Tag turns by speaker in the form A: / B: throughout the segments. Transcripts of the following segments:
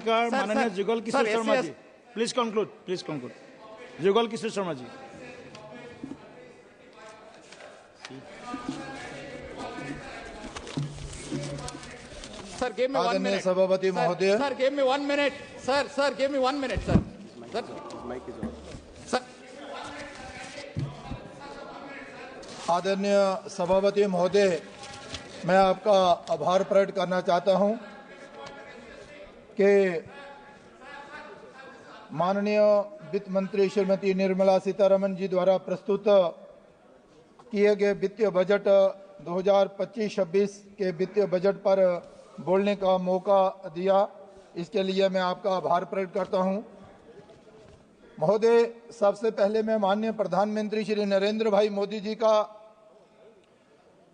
A: माननीय Jugal Kishore Sharma ji, please conclude. Jugal Kishore Sharma ji.
B: Sir, give me 1 minute.
C: सभापति महोदय,
B: Sir, give me 1 minute. Sir, give me 1 minute, sir. Sir.
C: आदरणीय सभापति महोदय, मैं आपका आभार प्रकट करना चाहता हूं कि माननीय वित्त मंत्री श्रीमती निर्मला सीतारमण जी द्वारा प्रस्तुत किए गए वित्तीय बजट 2025-26 के वित्तीय बजट पर बोलने का मौका दिया, इसके लिए मैं आपका आभार प्रकट करता हूं। महोदय, सबसे पहले मैं माननीय प्रधानमंत्री श्री नरेंद्र भाई मोदी जी का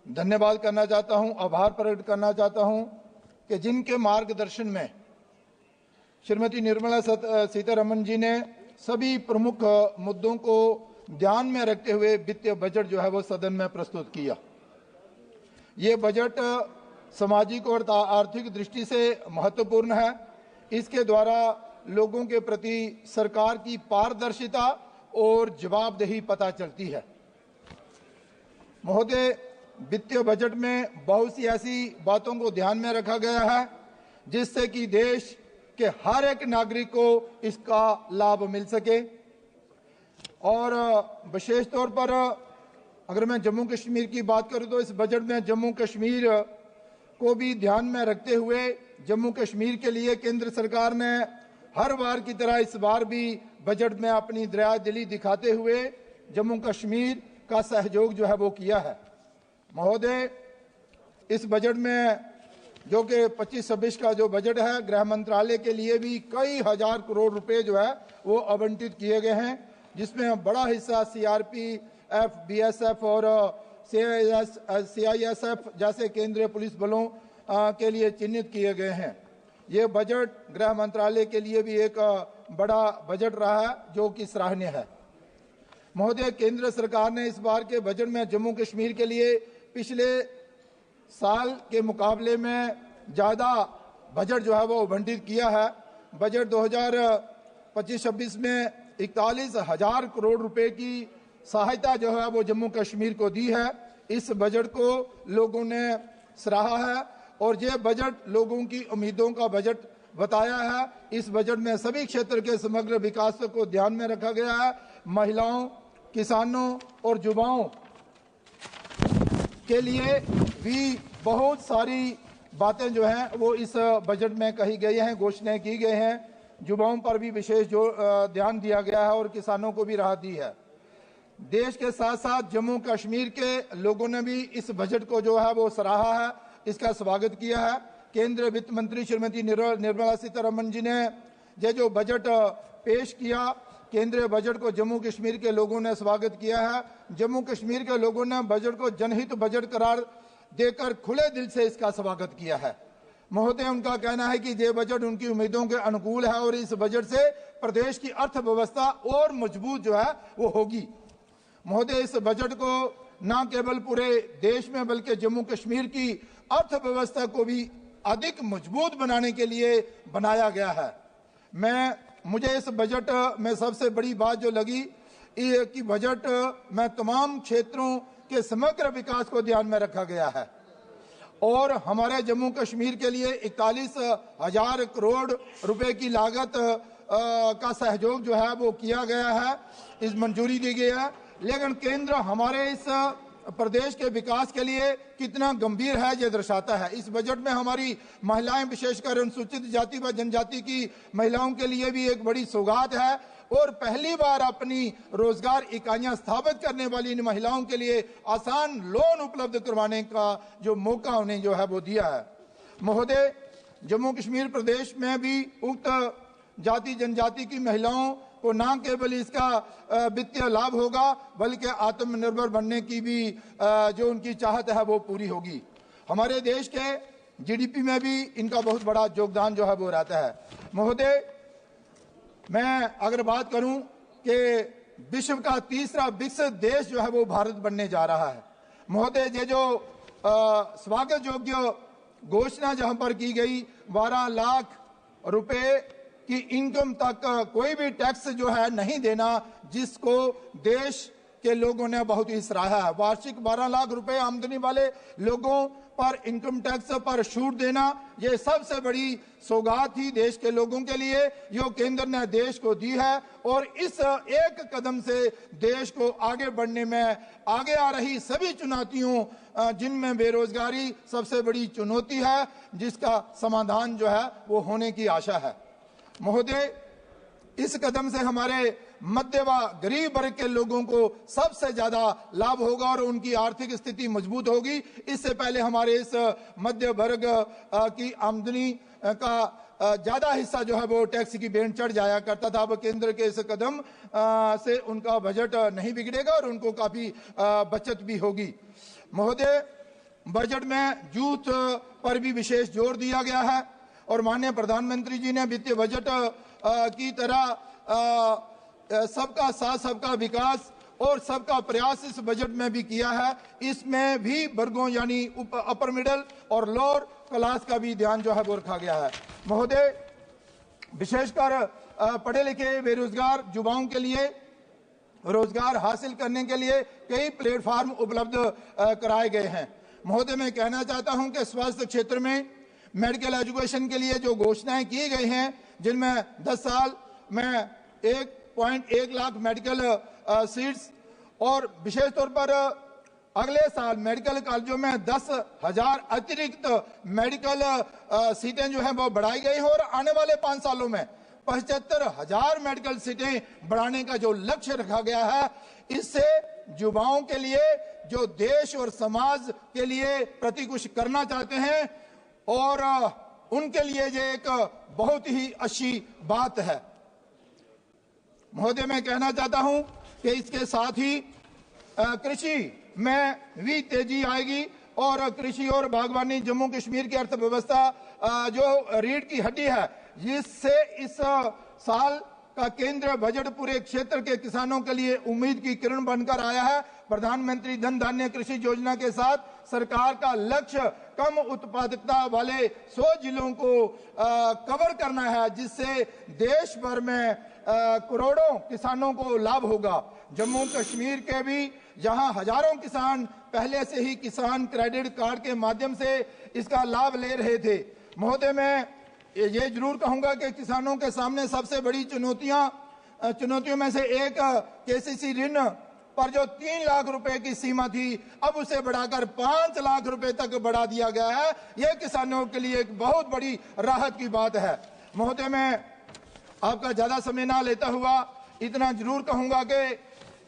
C: धन्यवाद करना चाहता हूं, आभार प्रकट करना चाहता हूं कि जिनके मार्गदर्शन में श्रीमती निर्मला सीतारमण जी ने सभी प्रमुख मुद्दों को ध्यान में रखते हुए वित्तीय बजट जो है वो सदन में प्रस्तुत किया। ये बजट सामाजिक और आर्थिक दृष्टि से महत्वपूर्ण है। इसके द्वारा लोगों के प्रति सरकार की पारदर्शिता और जवाबदेही पता चलती है। महोदय, वित्तीय बजट में बहुत सी ऐसी बातों को ध्यान में रखा गया है जिससे कि देश के हर एक नागरिक को इसका लाभ मिल सके। और विशेष तौर पर अगर मैं जम्मू कश्मीर की बात करूं तो इस बजट में जम्मू कश्मीर को भी ध्यान में रखते हुए जम्मू कश्मीर के लिए केंद्र सरकार ने हर बार की तरह इस बार भी बजट में अपनी दया दिली दिखाते हुए जम्मू कश्मीर का सहयोग जो है वो किया है। महोदय, इस बजट में जो कि 25-26 का जो बजट है, गृह मंत्रालय के लिए भी कई हजार करोड़ रुपए जो है वो आवंटित किए गए हैं, जिसमें बड़ा हिस्सा CRPF, BSF और CISF जैसे केंद्रीय पुलिस बलों के लिए चिन्हित किए गए हैं। ये बजट गृह मंत्रालय के लिए भी एक बड़ा बजट रहा है जो कि सराहनीय है। महोदय, केंद्र सरकार ने इस बार के बजट में जम्मू कश्मीर के लिए पिछले साल के मुकाबले में ज़्यादा बजट जो है वो आवंटित किया है। बजट 2025-26 में 41,000 करोड़ रुपए की सहायता जो है वो जम्मू कश्मीर को दी है। इस बजट को लोगों ने सराहा है और ये बजट लोगों की उम्मीदों का बजट बताया है। इस बजट में सभी क्षेत्र के समग्र विकास को ध्यान में रखा गया है। महिलाओं, किसानों और युवाओं के लिए भी बहुत सारी बातें जो हैं वो इस बजट में कही गई हैं, घोषणाएं की गई हैं। युवाओं पर भी विशेष जो ध्यान दिया गया है और किसानों को भी राहत दी है। देश के साथ साथ जम्मू कश्मीर के लोगों ने भी इस बजट को जो है वो सराहा है, इसका स्वागत किया है। केंद्रीय वित्त मंत्री श्रीमती निर्मला सीतारमण जी ने ये जो बजट पेश किया, केंद्रीय बजट को जम्मू कश्मीर के लोगों ने स्वागत किया है। जम्मू कश्मीर के लोगों ने बजट को जनहित बजट करार देकर खुले दिल से इसका स्वागत किया है। महोदय, उनका कहना है कि ये बजट उनकी उम्मीदों के अनुकूल है और इस बजट से प्रदेश की अर्थव्यवस्था और मजबूत जो है वो होगी। महोदय, इस बजट को न केवल पूरे देश में बल्कि जम्मू कश्मीर की अर्थव्यवस्था को भी अधिक मजबूत बनाने के लिए बनाया गया है। मुझे इस बजट में सबसे बड़ी बात जो लगी कि बजट में तमाम क्षेत्रों के समग्र विकास को ध्यान में रखा गया है और हमारे जम्मू कश्मीर के लिए 41,000 करोड़ रुपए की लागत का सहयोग जो है वो किया गया है, इस मंजूरी दी गई है। लेकिन केंद्र हमारे इस प्रदेश के विकास के लिए कितना गंभीर है ये दर्शाता है। इस बजट में हमारी महिलाएं, विशेषकर अनुसूचित जाति व जनजाति की महिलाओं के लिए भी एक बड़ी सौगात है और पहली बार अपनी रोजगार इकाइयां स्थापित करने वाली इन महिलाओं के लिए आसान लोन उपलब्ध करवाने का जो मौका उन्हें जो है वो दिया है। महोदय, जम्मू कश्मीर प्रदेश में भी उक्त जाति जनजाति की महिलाओं को न केवल इसका वित्तीय लाभ होगा बल्कि आत्मनिर्भर बनने की भी जो उनकी चाहत है वो पूरी होगी। हमारे देश के GDP में भी इनका बहुत बड़ा योगदान जो है वो रहता है। महोदय, मैं अगर बात करूं कि विश्व का तीसरा विकसित देश जो है वो भारत बनने जा रहा है। महोदय, ये जो स्वागत योग्य घोषणा जहां पर की गई 12 लाख रुपए की इनकम तक कोई भी टैक्स जो है नहीं देना, जिसको देश के लोगों ने बहुत ही सराहा है। वार्षिक 12 लाख रुपए आमदनी वाले लोगों पर इनकम टैक्स पर छूट देना, ये सबसे बड़ी सौगात ही देश के लोगों के लिए जो केंद्र ने देश को दी है। और इस एक कदम से देश को आगे बढ़ने में आगे आ रही सभी चुनौतियों, जिनमें बेरोजगारी सबसे बड़ी चुनौती है, जिसका समाधान जो है वो होने की आशा है। महोदय, इस कदम से हमारे मध्य व गरीब वर्ग के लोगों को सबसे ज्यादा लाभ होगा और उनकी आर्थिक स्थिति मजबूत होगी। इससे पहले हमारे इस मध्य वर्ग की आमदनी का ज्यादा हिस्सा जो है वो टैक्स की बेंच चढ़ जाया करता था। अब केंद्र के इस कदम से उनका बजट नहीं बिगड़ेगा और उनको काफी बचत भी होगी। महोदय, बजट में यूथ पर भी विशेष जोर दिया गया है और माननीय प्रधानमंत्री जी ने वित्तीय बजट की तरह सबका साथ सबका विकास और सबका प्रयास इस बजट में भी किया है। इसमें भी वर्गों यानी अपर मिडिल और लोअर क्लास का भी ध्यान जो है वो रखा गया है। महोदय, विशेषकर पढ़े लिखे बेरोजगार युवाओं के लिए रोजगार हासिल करने के लिए कई प्लेटफॉर्म उपलब्ध कराए गए हैं। महोदय, मैं कहना चाहता हूं कि स्वास्थ्य क्षेत्र में मेडिकल एजुकेशन के लिए जो घोषणाएं की गई हैं, जिनमें 10 साल में 1.1 लाख मेडिकल सीट्स और विशेष तौर पर अगले साल मेडिकल कॉलेजों में 10,000 अतिरिक्त मेडिकल सीटें जो हैं वो बढ़ाई गई हैं और आने वाले 5 सालों में 75,000 मेडिकल सीटें बढ़ाने का जो लक्ष्य रखा गया है, इससे युवाओं के लिए जो देश और समाज के लिए प्रति कुछ करना चाहते हैं और उनके लिए ये एक बहुत ही अच्छी बात है। महोदय, मैं कहना चाहता हूं कि इसके साथ ही कृषि में भी तेजी आएगी और कृषि और बागवानी जम्मू कश्मीर की अर्थव्यवस्था जो रीढ़ की हड्डी है, जिससे इस साल का केंद्र बजट पूरे क्षेत्र के किसानों के लिए उम्मीद की किरण बनकर आया है। प्रधानमंत्री धन धान्य कृषि योजना के साथ सरकार का लक्ष्य कम उत्पादकता वाले 100 जिलों को कवर करना है, जिससे देश भर में करोड़ों किसानों को लाभ होगा। जम्मू कश्मीर के भी जहां हजारों किसान पहले से ही किसान क्रेडिट कार्ड के माध्यम से इसका लाभ ले रहे थे। महोदय, मैं ये जरूर कहूंगा कि किसानों के सामने सबसे बड़ी चुनौतियों में से एक केसीसी ऋण पर जो 3 लाख रुपए की सीमा थी, अब उसे बढ़ाकर 5 लाख रुपए तक बढ़ा दिया गया है। यह किसानों के लिए एक बहुत बड़ी राहत की बात है। महोदय, मैं आपका ज्यादा समय ना लेता हुआ इतना जरूर कहूंगा कि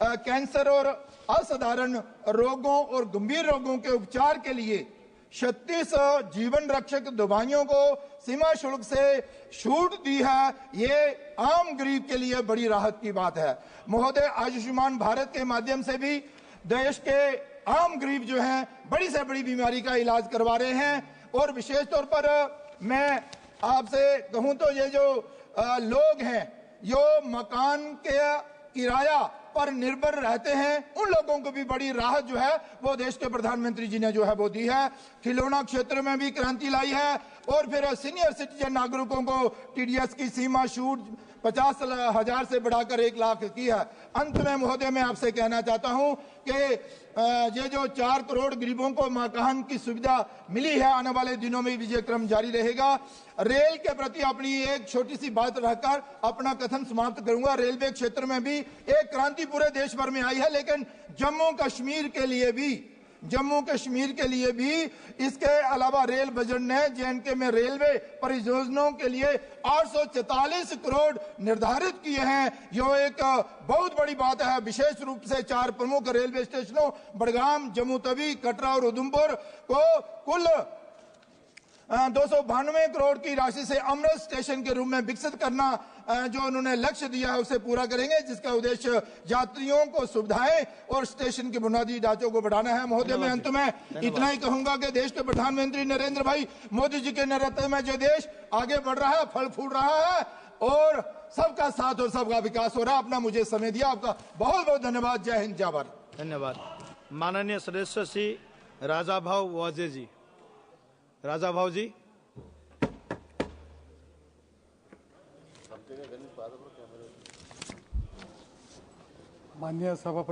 C: कैंसर और असाधारण रोगों और गंभीर रोगों के उपचार के लिए 36 जीवन रक्षक दवाइयों को सीमा शुल्क से छूट दी है। ये आम गरीब के लिए बड़ी राहत की बात है। महोदय, आयुष्मान भारत के माध्यम से भी देश के आम गरीब जो हैं बड़ी से बड़ी बीमारी का इलाज करवा रहे हैं। और विशेष तौर पर मैं आपसे कहूं तो ये जो लोग हैं जो मकान के किराया पर निर्भर रहते हैं, उन लोगों को भी बड़ी राहत जो है वो देश के प्रधानमंत्री जी ने जो है वो दी है। खिलौना क्षेत्र में भी क्रांति लाई है और फिर सीनियर सिटीजन नागरिकों को टीडीएस की सीमा छूट 50,000 से बढ़ाकर 1 लाख की है। अंत में महोदय, मैं आपसे कहना चाहता हूं कि ये जो 4 करोड़ गरीबों को मकान की सुविधा मिली है, आने वाले दिनों में भी ये क्रम जारी रहेगा। रेल के प्रति अपनी एक छोटी सी बात रखकर अपना कथन समाप्त करूंगा। रेलवे क्षेत्र में भी एक क्रांति पूरे देश भर में आई है, लेकिन जम्मू कश्मीर के लिए भी इसके अलावा रेल बजट ने जेएंडके में रेलवे परियोजनाओं के लिए 844 करोड़ निर्धारित किए हैं। जो एक बहुत बड़ी बात है। विशेष रूप से 4 प्रमुख रेलवे स्टेशनों बड़गाम, जम्मू तवी, कटरा और उधमपुर को कुल 292 करोड़ की राशि से अमृत स्टेशन के रूप में विकसित करना जो उन्होंने लक्ष्य दिया है उसे पूरा करेंगे, जिसका उद्देश्य यात्रियों को सुविधाएं और स्टेशन के बुनियादी ढांचों को बढ़ाना है। महोदय, मैं अंत में इतना ही कहूंगा कि देश के प्रधानमंत्री नरेंद्र भाई मोदी जी के नेतृत्व में जो देश आगे बढ़ रहा है, फल फूल रहा है और सबका साथ और सबका विकास हो रहा है। अपना मुझे समय दिया, आपका बहुत बहुत धन्यवाद। जय हिंद, जय भारत।
A: धन्यवाद। माननीय सदस्य श्री राजा भाव वाजे जी। राजा भाव जी।
D: माननीय सभापती